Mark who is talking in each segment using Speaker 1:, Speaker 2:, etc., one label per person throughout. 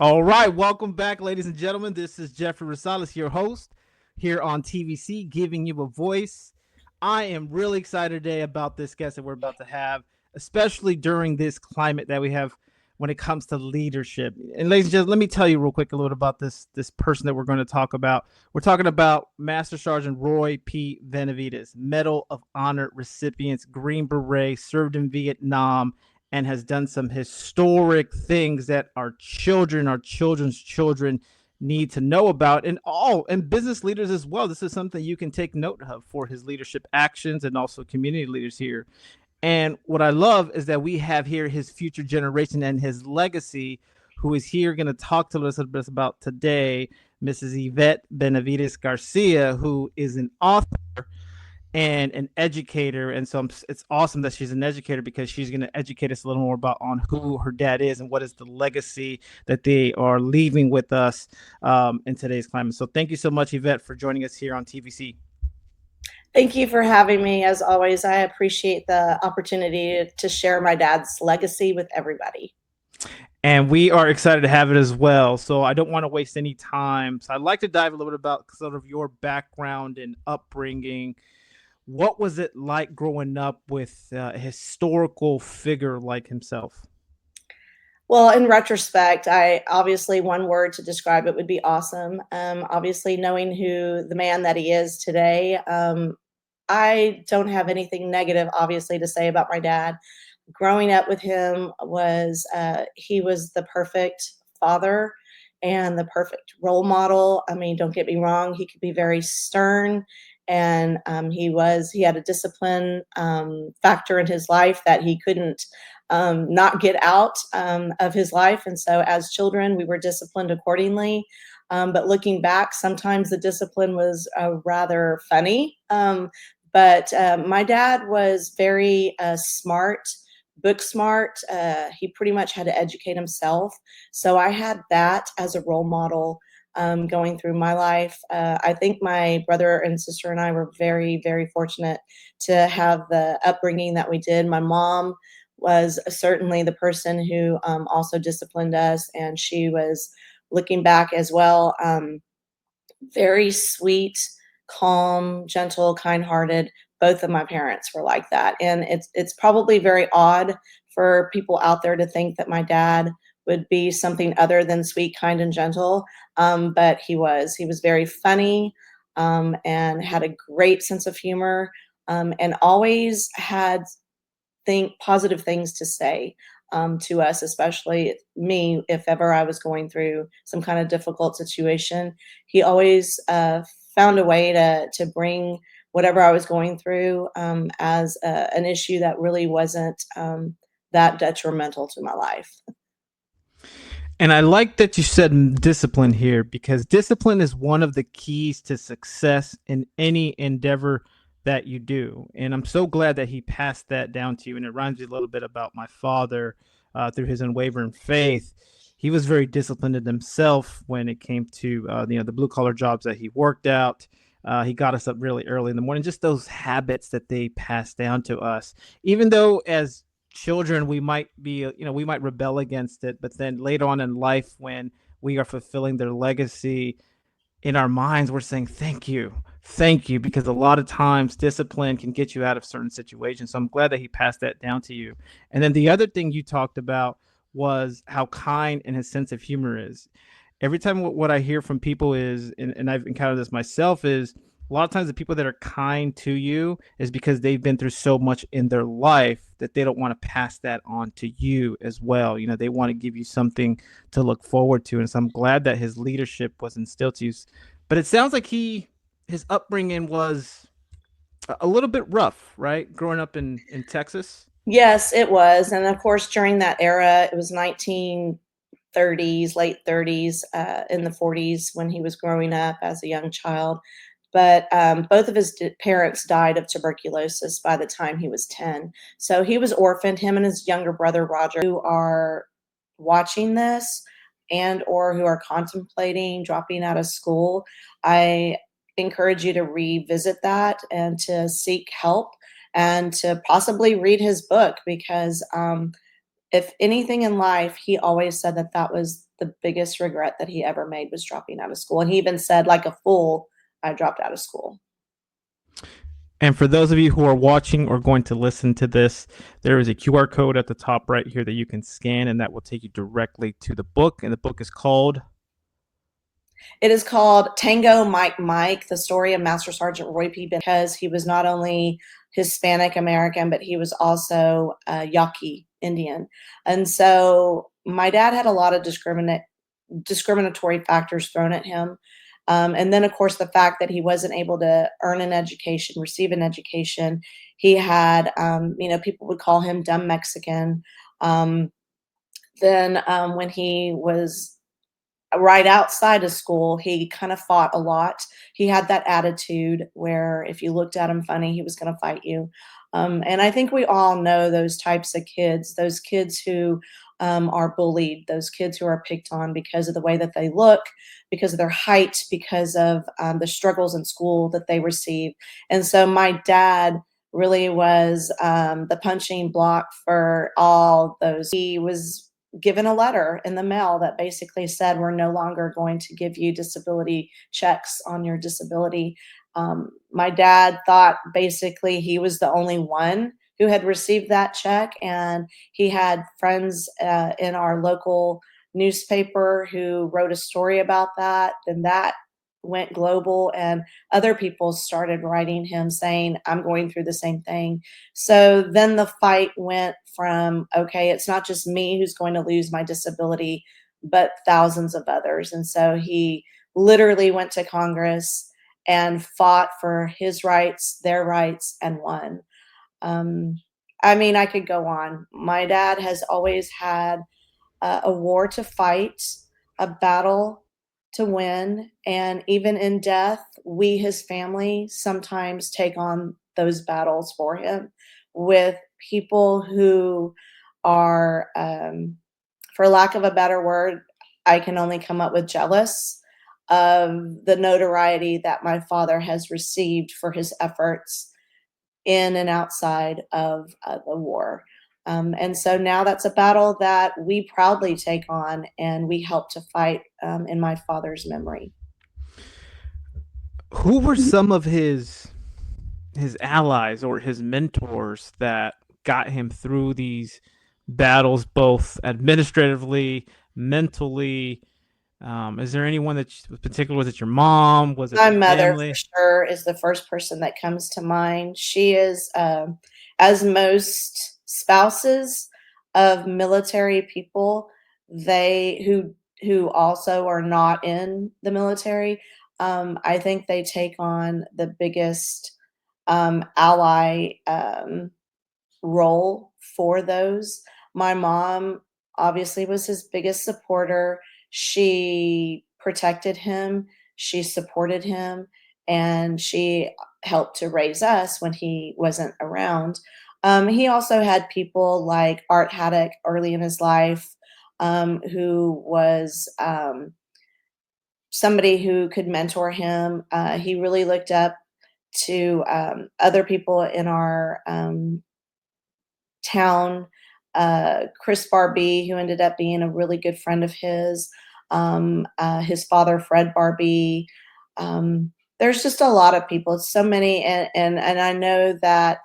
Speaker 1: All right, welcome back, ladies and gentlemen. This is Jeffrey Rosales, your host here on TVC, giving you a voice. I am really excited today about this guest that we're about to have, especially during this climate that we have when it comes to leadership. And ladies and gentlemen, let me tell you real quick a little bit about this person that we're going to talk about. We're talking about Master Sergeant Roy P. Benavidez, Medal of Honor recipients, Green Beret, served in Vietnam, and has done some historic things that our children, our children's children need to know about, and business leaders as well. This is something you can take note of for his leadership actions and also community leaders here. And what I love is that we have here his future generation and his legacy, who is here going to talk to us a bit about today, Mrs. Yvette Benavidez Garcia, who is an author and an educator. And so it's awesome that she's an educator because she's going to educate us a little more about on who her dad is and what is the legacy that they are leaving with us in today's climate. So thank you so much, Yvette, for joining us here on TVC.
Speaker 2: Thank you for having me. As always, I appreciate the opportunity to share my dad's legacy with everybody.
Speaker 1: And we are excited to have it as well. So I don't want to waste any time. So I'd like to dive a little bit about sort of your background and upbringing. What was it like growing up with a historical figure like himself?
Speaker 2: Well, in retrospect, I obviously one word to describe it would be awesome. Obviously, knowing who the man that he is today, I don't have anything negative, obviously, to say about my dad. Growing up with him was he was the perfect father and the perfect role model. I mean, don't get me wrong, he could be very stern, and he had a discipline factor in his life that he couldn't not get out of his life. And so as children, we were disciplined accordingly. But looking back, sometimes the discipline was rather funny. But my dad was very smart, book smart. He pretty much had to educate himself. So I had that as a role model going through my life. I think my brother and sister and I were very, very fortunate to have the upbringing that we did. My mom was certainly the person who also disciplined us, and she was, looking back as well, very sweet, calm, gentle, kind-hearted. Both of my parents were like that, and it's probably very odd for people out there to think that my dad would be something other than sweet, kind, and gentle. But he was very funny, and had a great sense of humor, and always had think positive things to say to us, especially me, if ever I was going through some kind of difficult situation. He always found a way to bring whatever I was going through as an issue that really wasn't that detrimental to my life.
Speaker 1: And I like that you said discipline here because discipline is one of the keys to success in any endeavor that you do. And I'm so glad that he passed that down to you. And it reminds me a little bit about my father through his unwavering faith. He was very disciplined in himself when it came to the blue collar jobs that he worked out. He got us up really early in the morning. Just those habits that they passed down to us, even though as children we might be we might rebel against it, but then later on in life when we are fulfilling their legacy in our minds we're saying thank you, because a lot of times discipline can get you out of certain situations. So I'm glad that he passed that down to you. And then the other thing you talked about was how kind and his sense of humor is. Every time what I hear from people is, and I've encountered this myself, is a lot of times the people that are kind to you is because they've been through so much in their life that they don't want to pass that on to you as well. They want to give you something to look forward to. And so I'm glad that his leadership was instilled to you. But it sounds like his upbringing was a little bit rough, right? Growing up in Texas.
Speaker 2: Yes, it was. And of course, during that era, it was 1930s, late 30s, in the 40s when he was growing up as a young child. But both of his parents died of tuberculosis by the time he was 10. So he was orphaned, him and his younger brother, Roger, who are watching this and or who are contemplating dropping out of school. I encourage you to revisit that and to seek help and to possibly read his book because if anything in life, he always said that that was the biggest regret that he ever made was dropping out of school. And he even said, like a fool, I dropped out of school.
Speaker 1: And for those of you who are watching or going to listen to this, there is a QR code at the top right here that you can scan, and that will take you directly to the book. And the book is called
Speaker 2: It is called Tango Mike Mike, the story of Master Sergeant Roy P. Benavidez, because he was not only Hispanic American, but he was also Yaqui Indian. And so my dad had a lot of discriminatory factors thrown at him. And then, of course, the fact that he wasn't able to earn an education, receive an education. He had, people would call him dumb Mexican. Um, then, when he was right outside of school, he kind of fought a lot. He had that attitude where if you looked at him funny, he was going to fight you. And I think we all know those types of kids, those kids who are bullied, those kids who are picked on because of the way that they look, because of their height, because of the struggles in school that they receive. And so my dad really was the punching block for all those. He was given a letter in the mail that basically said, we're no longer going to give you disability checks on your disability. My dad thought basically he was the only one who had received that check, and he had friends in our local newspaper who wrote a story about that. Then that went global, and other people started writing him saying, I'm going through the same thing. So then the fight went from, okay, it's not just me who's going to lose my disability, but thousands of others. And so he literally went to Congress and fought for his rights, their rights, and won. Um, I mean, I could go on. My dad has always had a war to fight, a battle to win. And even in death, we, his family, sometimes take on those battles for him with people who are, for lack of a better word, I can only come up with jealous of the notoriety that my father has received for his efforts in and outside of the war. And so now that's a battle that we proudly take on and we help to fight in my father's memory.
Speaker 1: who were some of his allies or his mentors that got him through these battles, both administratively, mentally. Is there anyone that was particular? Was it your mom? Was it
Speaker 2: My
Speaker 1: the
Speaker 2: mother, for
Speaker 1: family?
Speaker 2: sure, is the first person that comes to mind. She is, as most spouses of military people, they who also are not in the military, I think they take on the biggest ally role for those. My mom obviously was his biggest supporter. She protected him, she supported him, and she helped to raise us when he wasn't around. He also had people like Art Haddock early in his life, who was somebody who could mentor him. He really looked up to other people in our town, Chris Barbie, who ended up being a really good friend of his father, Fred Barbie. There's just a lot of people, so many, and I know that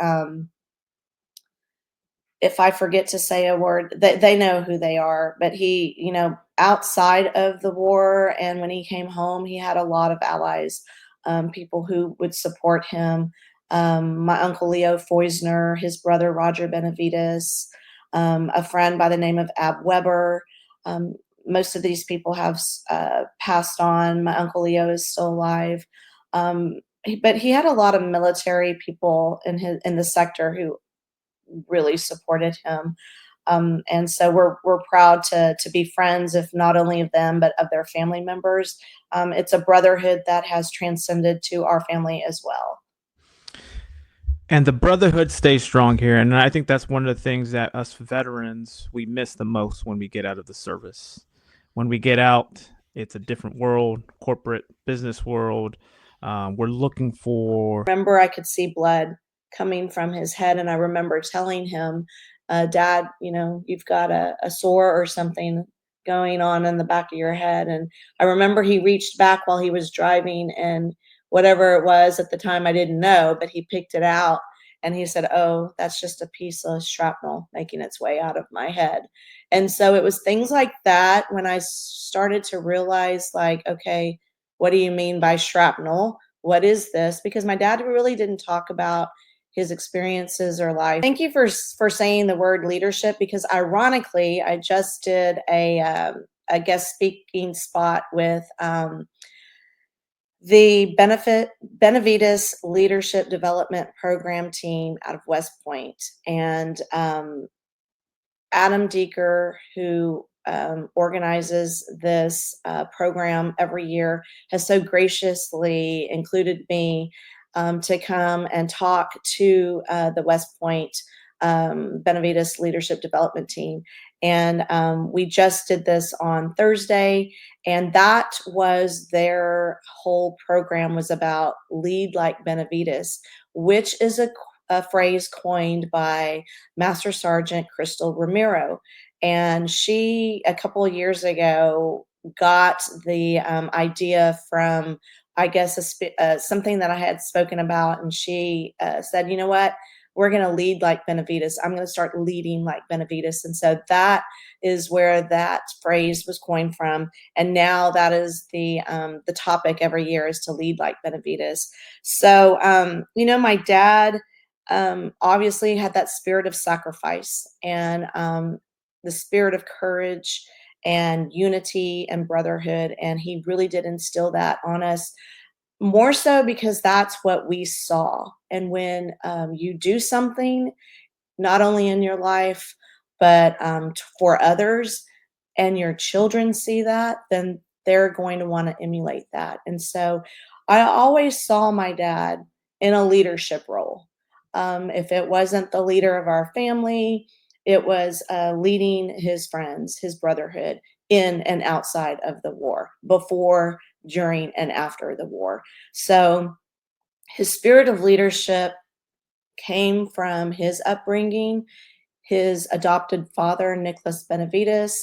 Speaker 2: if I forget to say a word, they know who they are. But he, outside of the war and when he came home, he had a lot of allies, people who would support him. My uncle Leo Foisner, his brother Roger Benavidez, a friend by the name of Ab Weber. Um, Most of these people have passed on. My uncle Leo is still alive. But he had a lot of military people in the sector who really supported him. And so we're proud to be friends, if not only of them, but of their family members. It's a brotherhood that has transcended to our family as well.
Speaker 1: And the brotherhood stays strong here, and I think that's one of the things that us veterans we miss the most when we get out of the service. When we get out, it's a different world, corporate business world. We're looking for
Speaker 2: Remember, I could see blood coming from his head, and I remember telling him Dad, you've got a sore or something going on in the back of your head. And I remember he reached back while he was driving, and whatever it was at the time, I didn't know, but he picked it out and he said, "Oh, that's just a piece of shrapnel making its way out of my head." And so it was things like that when I started to realize, like, okay, what do you mean by shrapnel? What is this? Because my dad really didn't talk about his experiences or life. Thank you for saying the word leadership, because ironically, I just did a guest speaking spot with the Benavidez Leadership Development Program team out of West Point, and Adam Deeker, who organizes this program every year, has so graciously included me to come and talk to the West Point Benavidez Leadership Development Team. And we just did this on Thursday, and that was their whole program was about lead like Benavidez, which is a phrase coined by Master Sergeant Crystal Ramiro. And she, a couple of years ago, got the idea from, I guess, something that I had spoken about. And she said, "You know what? We're going to lead like Benavidez. I'm going to start leading like Benavidez." And so that is where that phrase was coined from. And now that is the topic every year, is to lead like Benavidez. So, my dad obviously had that spirit of sacrifice, and the spirit of courage and unity and brotherhood. And he really did instill that on us, more so because that's what we saw. And when you do something, not only in your life, but for others, and your children see that, then they're going to want to emulate that. And so I always saw my dad in a leadership role. If it wasn't the leader of our family, it was leading his friends, his brotherhood, in and outside of the war, before, during, and after the war. So his spirit of leadership came from his upbringing. His adopted father, Nicholas Benavidez,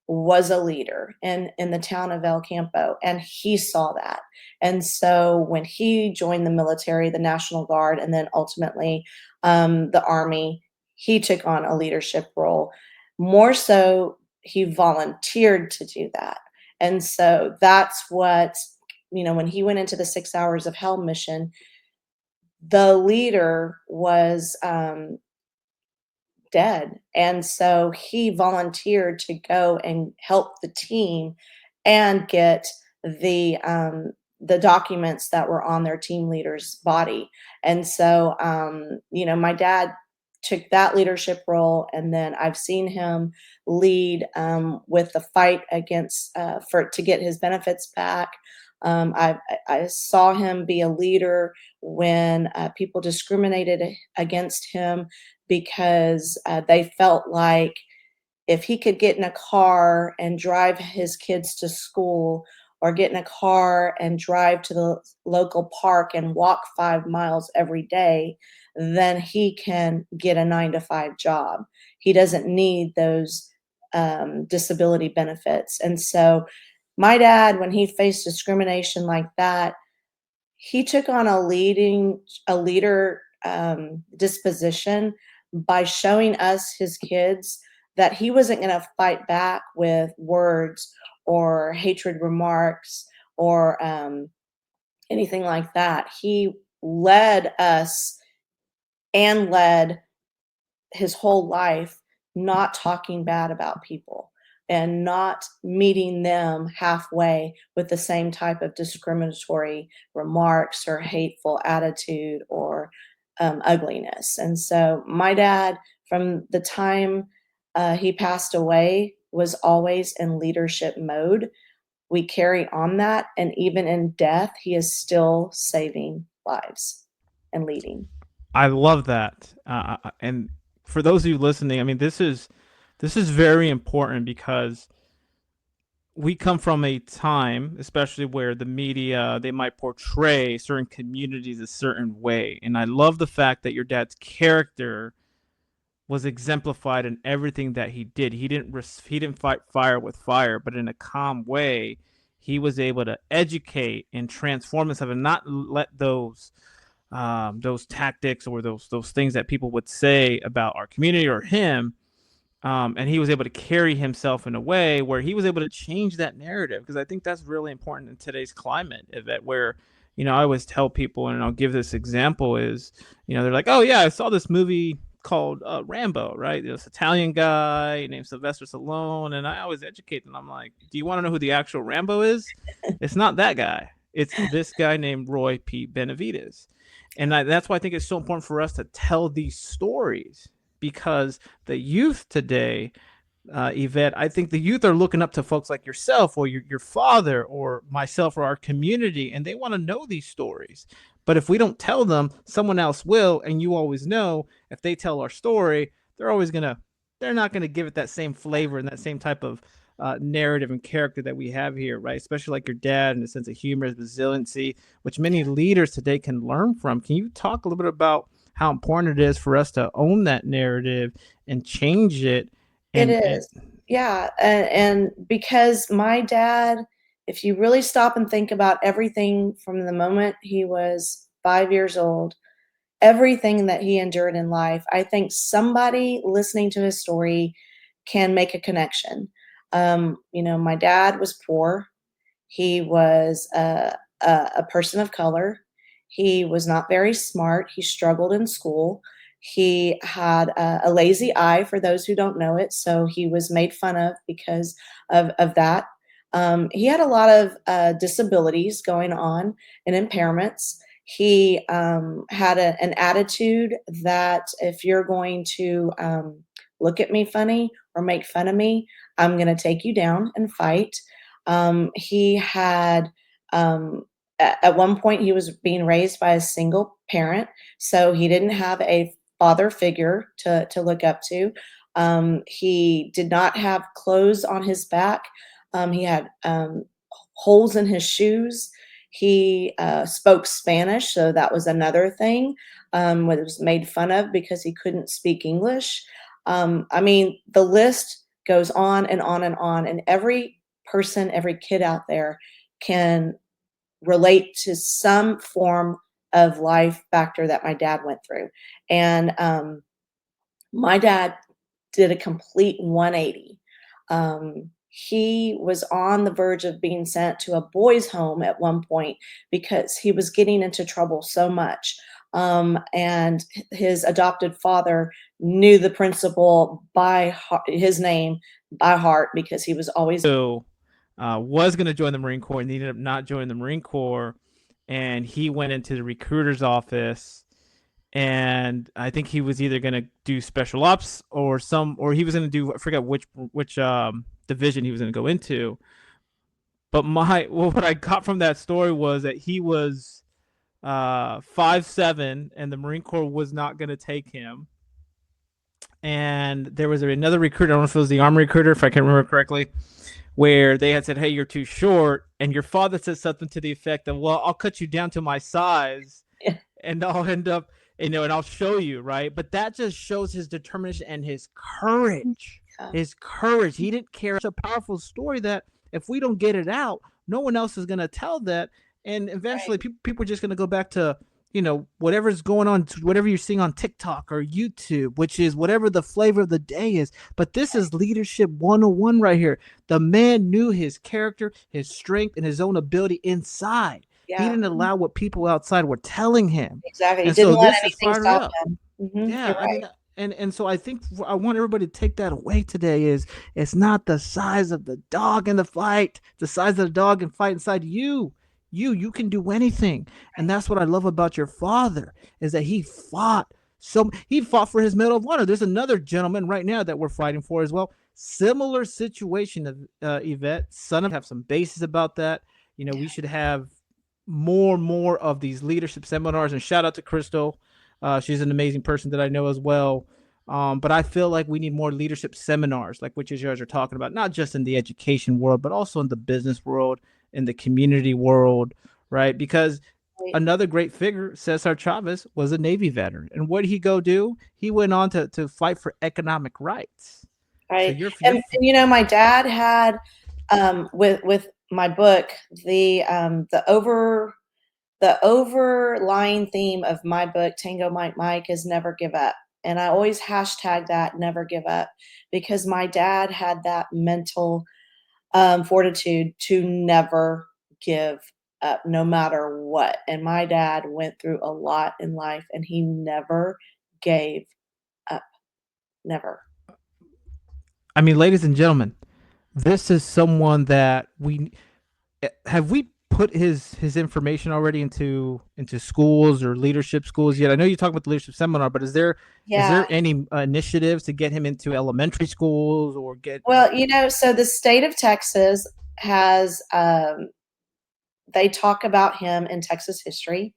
Speaker 2: was a leader in the town of El Campo, and he saw that. And so when he joined the military, the National Guard, and then ultimately the Army, he took on a leadership role. More so, he volunteered to do that. And so that's what, when he went into the 6 Hours of Hell mission, the leader was dead. And so he volunteered to go and help the team and get the documents that were on their team leader's body. And so my dad took that leadership role, and then I've seen him lead with the fight against for to get his benefits back. I saw him be a leader when people discriminated against him because they felt like if he could get in a car and drive his kids to school, or get in a car and drive to the local park and walk 5 miles every day, then he can get a 9 to 5 job. He doesn't need those disability benefits. And so my dad, when he faced discrimination like that, he took on a leader disposition by showing us, his kids, that he wasn't going to fight back with words or hatred remarks or anything like that. He led us and led his whole life not talking bad about people and not meeting them halfway with the same type of discriminatory remarks or hateful attitude or ugliness. And so my dad, from the time he passed away, was always in leadership mode. We carry on that, and even in death, he is still saving lives and leading.
Speaker 1: I love that. And for those of you listening, I mean, this is very important because we come from a time, especially where the media, they might portray certain communities a certain way. And I love the fact that your dad's character was exemplified in everything that he did. He didn't fight fire with fire, but in a calm way, he was able to educate and transform himself and not let those tactics or those things that people would say about our community or him. And he was able to carry himself in a way where he was able to change that narrative, because I think that's really important in today's climate, that where, I always tell people, and I'll give this example is, they're like, oh yeah, I saw this movie called Rambo, right? This Italian guy named Sylvester Stallone, and I always educate them. I'm like, do you want to know who the actual Rambo is? It's not that guy. It's this guy named Roy P. Benavidez. And that's why I think it's so important for us to tell these stories, because the youth today, Yvette, I think the youth are looking up to folks like yourself or your father or myself or our community, and they want to know these stories. But if we don't tell them, someone else will. And you always know, if they tell our story, they're not gonna give it that same flavor and that same type of narrative and character that we have here, right? Especially like your dad, and a sense of humor, resiliency, which many leaders today can learn from. Can you talk a little bit about how important it is for us to own that narrative and change it?
Speaker 2: It
Speaker 1: And
Speaker 2: is. Yeah, and because my dad, if you really stop and think about everything from the moment he was 5 years old, everything that he endured in life, I think somebody listening to his story can make a connection. My dad was poor. He was a person of color. He was not very smart. He struggled in school. He had a lazy eye, for those who don't know it. So he was made fun of because of that. He had a lot of disabilities going on and impairments. He had an attitude that if you're going to look at me funny or make fun of me, I'm going to take you down and fight. He had, at one point, he was being raised by a single parent, so he didn't have a father figure to look up to. He did not have clothes on his back. He had holes in his shoes. He spoke Spanish, so that was another thing. Was made fun of because he couldn't speak English. I mean, the list goes on and on and on, and every person, every kid out there can relate to some form of life factor that my dad went through. And my dad did a complete 180. He was on the verge of being sent to a boys' home at one point because he was getting into trouble so much. And his adopted father knew the principal by his name by heart because he was always.
Speaker 1: so was going to join the Marine Corps and ended up not joining the Marine Corps. And he went into the recruiter's office, and I think he was either going to do special ops or he was going to do, I forget which division he was going to go into. But what I got from that story was that he was 5'7", and the Marine Corps was not going to take him. And there was another recruiter, I don't know if it was the Army recruiter, if I can remember correctly, where they had said, hey, you're too short. And your father said something to the effect of, well, I'll cut you down to my size and I'll end up, and I'll show you, right? But that just shows his determination and his courage.
Speaker 2: Yeah.
Speaker 1: His courage. He didn't care. It's a powerful story that if we don't get it out, no one else is going to tell that. And eventually people are just going to go back to, whatever's going on, whatever you're seeing on TikTok or YouTube, which is whatever the flavor of the day is. But this is leadership 101 right here. The man knew his character, his strength, and his own ability inside.
Speaker 2: Yeah.
Speaker 1: He didn't allow what people outside were telling him.
Speaker 2: Exactly. He
Speaker 1: And
Speaker 2: didn't
Speaker 1: so
Speaker 2: let
Speaker 1: this is
Speaker 2: anything
Speaker 1: fired
Speaker 2: stop
Speaker 1: up.
Speaker 2: him.
Speaker 1: Yeah,
Speaker 2: You're
Speaker 1: I
Speaker 2: right.
Speaker 1: mean, and so I think I want everybody to take that away today is it's not the size of the dog in the fight, the size of the dog and fight inside you. You can do anything. And that's what I love about your father is that he fought for his Medal of Honor. There's another gentleman right now that we're fighting for as well. Similar situation of Yvette. Son of have some basis about that. We should have more of these leadership seminars, and shout out to Crystal. She's an amazing person that I know as well. But I feel like we need more leadership seminars, like what you guys are talking about, not just in the education world, but also in the business world, in the community world, right? Because another great figure, Cesar Chavez, was a Navy veteran. And what did he go do? He went on to fight for economic rights. So
Speaker 2: Right.
Speaker 1: you're
Speaker 2: And my dad had with my book, the overlying theme of my book, Tango Mike Mike, is never give up. And I always hashtag that, never give up, because my dad had that mental fortitude to never give up no matter what. And my dad went through a lot in life and he never gave up. Never.
Speaker 1: I mean, ladies and gentlemen, this is someone that we put his information already into schools or leadership schools yet? I know you talk about the leadership seminar, but is
Speaker 2: Yeah.
Speaker 1: there any initiatives to get him into elementary schools or get
Speaker 2: Well, so the state of Texas has, they talk about him in Texas history.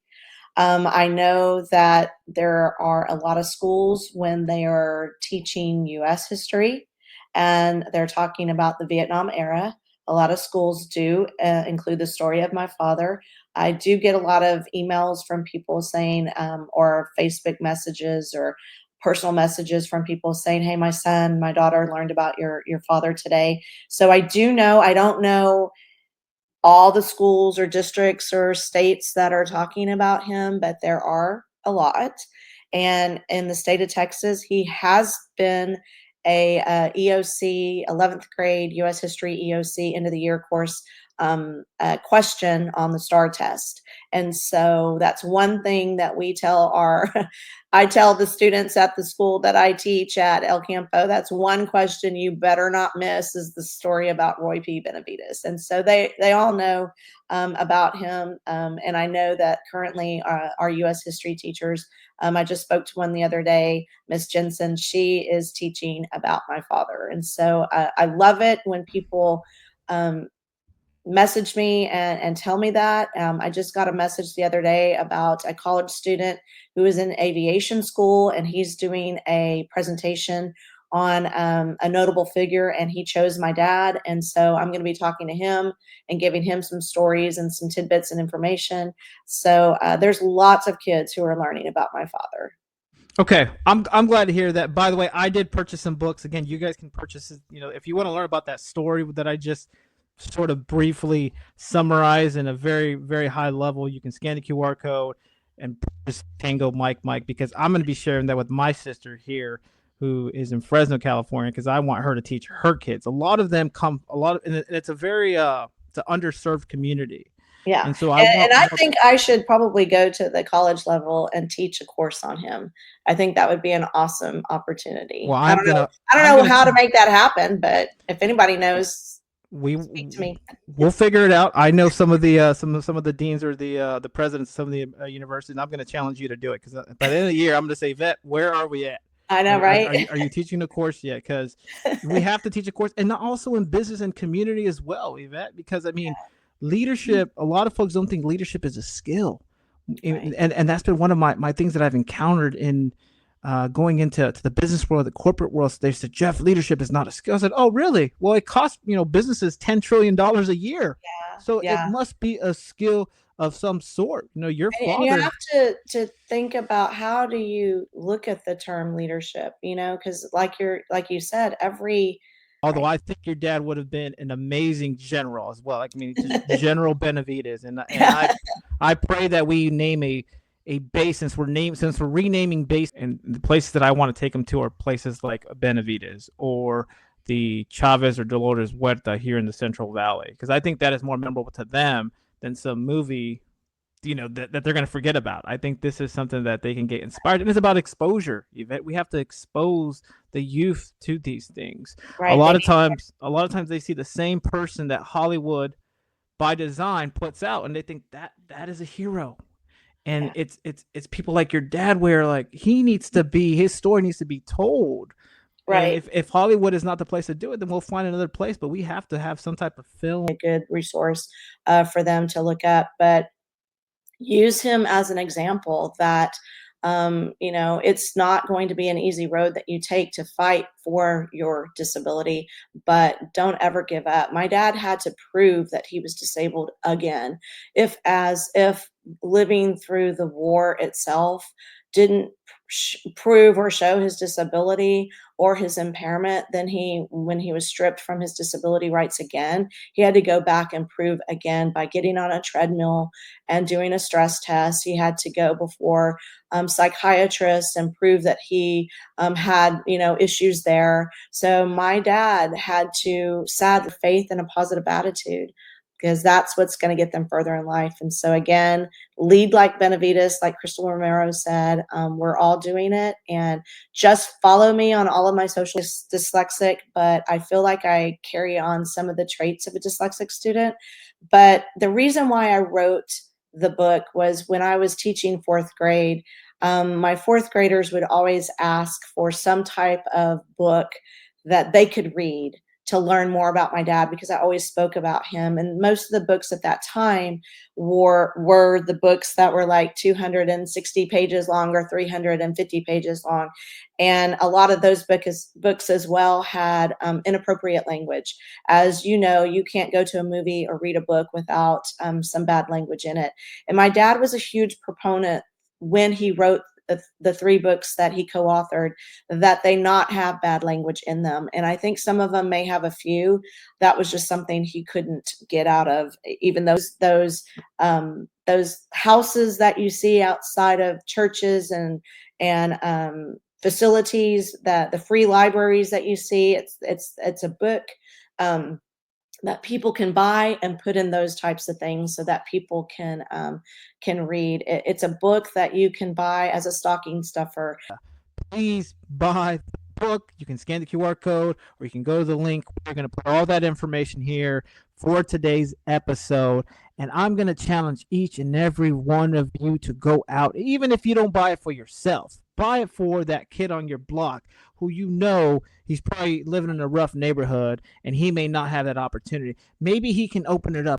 Speaker 2: I know that there are a lot of schools when they are teaching US history and they're talking about the Vietnam era. A lot of schools do include the story of my father. I do get a lot of emails from people saying, or Facebook messages or personal messages from people saying, "Hey, my son, my daughter learned about your father today." So I do know. I don't know all the schools or districts or states that are talking about him, but there are a lot. And in the state of Texas, he has been a EOC 11th grade U.S. History EOC end of the year course question on the STAR test. And so that's one thing that we tell our I tell the students at the school that I teach at El Campo, that's one question you better not miss is the story about Roy P. Benavidez. And so they all know about him. And I know that currently our U.S. history teachers, I just spoke to one the other day, Miss Jensen, she is teaching about my father. And so I love it when people message me and tell me that. I just got a message the other day about a college student who is in aviation school and he's doing a presentation on a notable figure and he chose my dad. And so I'm going to be talking to him and giving him some stories and some tidbits and information. So there's lots of kids who are learning about my father.
Speaker 1: Okay, I'm glad to hear that. By the way, I did purchase some books. Again, you guys can purchase it. If you want to learn about that story that I just sort of briefly summarize in a very very high level, you can scan the QR code and purchase Tango Mike Mike because I'm going to be sharing that with my sister here, who is in Fresno, California, because I want her to teach her kids. A lot of them come, and it's a very it's an underserved community,
Speaker 2: Yeah.
Speaker 1: and so I
Speaker 2: And
Speaker 1: want
Speaker 2: I
Speaker 1: more.
Speaker 2: think I should probably go to the college level and teach a course on him. I think that would be an awesome opportunity.
Speaker 1: Well,
Speaker 2: I don't
Speaker 1: I'm
Speaker 2: know
Speaker 1: gonna
Speaker 2: how to make that happen, but if anybody knows,
Speaker 1: we
Speaker 2: speak to me.
Speaker 1: we'll figure it out. I know some of the some of the deans or the presidents of some of the universities, and I'm going to challenge you to do it because by the end of the year, I'm going to say, Vet, where are we at?
Speaker 2: I know, right?
Speaker 1: Are you teaching a course yet? Because we have to teach a course, and also in business and community as well, Yvette. Because I mean, leadership. A lot of folks don't think leadership is a skill,
Speaker 2: Right.
Speaker 1: and that's been one of my things that I've encountered in going into the business world, the corporate world. They said, Jeff, leadership is not a skill. I said, oh, really? Well, it costs businesses $10 trillion a year, so it
Speaker 2: Yeah.
Speaker 1: must be a skill of some sort. Your
Speaker 2: And you
Speaker 1: father.
Speaker 2: have to think about how do you look at the term leadership, because like you said, every
Speaker 1: Although
Speaker 2: right.
Speaker 1: I think your dad would have been an amazing general as well. Like, I mean, just General Benavidez, and
Speaker 2: Yeah.
Speaker 1: I pray that we name a base since we're renaming base, and the places that I want to take them to are places like Benavidez or the Chavez or Dolores Huerta here in the Central Valley, because I think that is more memorable to them than some movie that they're going to forget about. I think this is something that they can get inspired, and it's about exposure. Yvette, we have to expose the youth to these things.
Speaker 2: Right. They
Speaker 1: A lot of times they see the same person that Hollywood by design puts out, and they think that is a hero. And
Speaker 2: Yeah.
Speaker 1: it's people like your dad, where like his story needs to be told. And
Speaker 2: Right.
Speaker 1: if Hollywood is not the place to do it, then we'll find another place. But we have to have some type of film.
Speaker 2: A good resource for them to look up, but use him as an example that It's not going to be an easy road that you take to fight for your disability, but don't ever give up. My dad had to prove that he was disabled again. If living through the war itself didn't prove or show his disability or his impairment, then when he was stripped from his disability rights again, he had to go back and prove again by getting on a treadmill and doing a stress test. He had to go before psychiatrists and prove that he had issues there. So my dad had to sadly faith and a positive attitude, because that's what's going to get them further in life. And so again, lead like Benavidez, like Crystal Romero said. We're all doing it, and just follow me on all of my social dyslexic, but I feel like I carry on some of the traits of a dyslexic student. But the reason why I wrote the book was when I was teaching fourth grade. My fourth graders would always ask for some type of book that they could read to learn more about my dad, because I always spoke about him. And most of the books at that time were the books that were like 260 pages long or 350 pages long. And a lot of those books as well had inappropriate language. As you know, you can't go to a movie or read a book without some bad language in it. And my dad was a huge proponent when he wrote the three books that he co-authored, that they not have bad language in them. And I think some of them may have a few. That was just something he couldn't get out of. Even those houses that you see outside of churches and facilities, that the free libraries that you see, it's a book that people can buy and put in those types of things so that people can read. It's a book that you can buy as a stocking stuffer.
Speaker 1: Please buy the book. You can scan the QR code, or you can go to the link. We're going to put all that information here for today's episode. And I'm going to challenge each and every one of you to go out, even if you don't buy it for yourself. Buy it for that kid on your block who he's probably living in a rough neighborhood and he may not have that opportunity. Maybe he can open it up